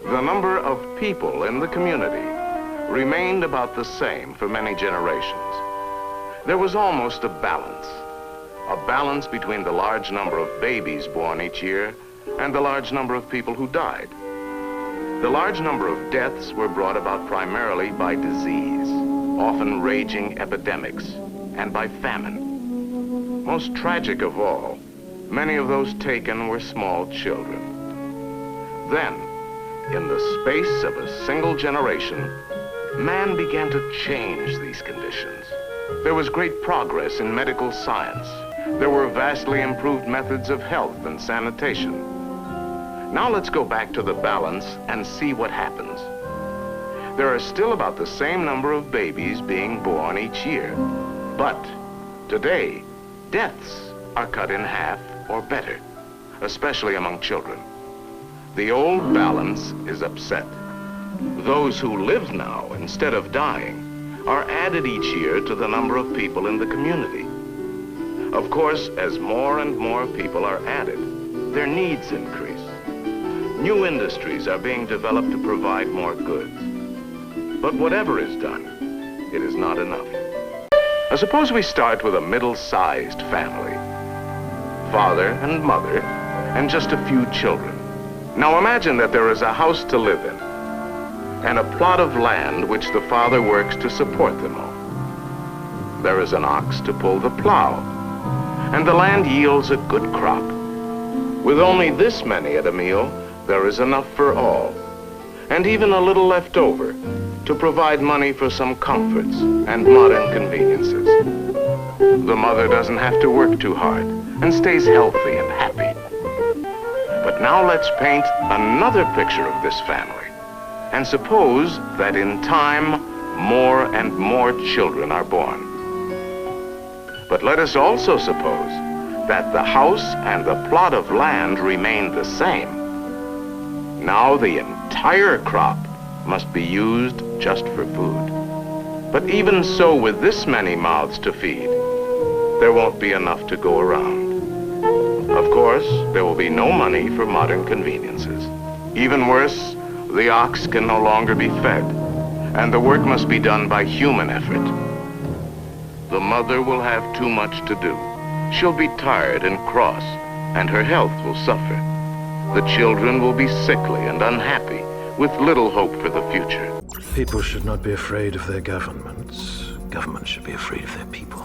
The number of people in the community remained about the same for many generations. There was almost a balance between the large number of babies born each year and the large number of people who died. The large number of deaths were brought about primarily by disease, often raging epidemics, and by famine. Most tragic of all, many of those taken were small children. Then, in the space of a single generation, man began to change these conditions. There was great progress in medical science. There were vastly improved methods of health and sanitation. Now let's go back to the balance and see what happens. There are still about the same number of babies being born each year. But today, deaths are cut in half or better, especially among children. The old balance is upset. Those who live now instead of dying are added each year to the number of people in the community. Of course, as more and more people are added, their needs increase. New industries are being developed to provide more goods. But whatever is done, it is not enough. Now, suppose we start with a middle-sized family. Father and mother, and just a few children. Now imagine that there is a house to live in, and a plot of land which the father works to support them all. There is an ox to pull the plow, and the land yields a good crop. With only this many at a meal, there is enough for all, and even a little left over to provide money for some comforts and modern conveniences. The mother doesn't have to work too hard and stays healthy and happy. But now let's paint another picture of this family, and suppose that in time, more and more children are born. But let us also suppose that the house and the plot of land remain the same. Now the entire crop must be used just for food. But even so, with this many mouths to feed, there won't be enough to go around. Of course, there will be no money for modern conveniences. Even worse, the ox can no longer be fed, and the work must be done by human effort. The mother will have too much to do. She'll be tired and cross, and her health will suffer. The children will be sickly and unhappy, with little hope for the future. People should not be afraid of their governments. Governments should be afraid of their people.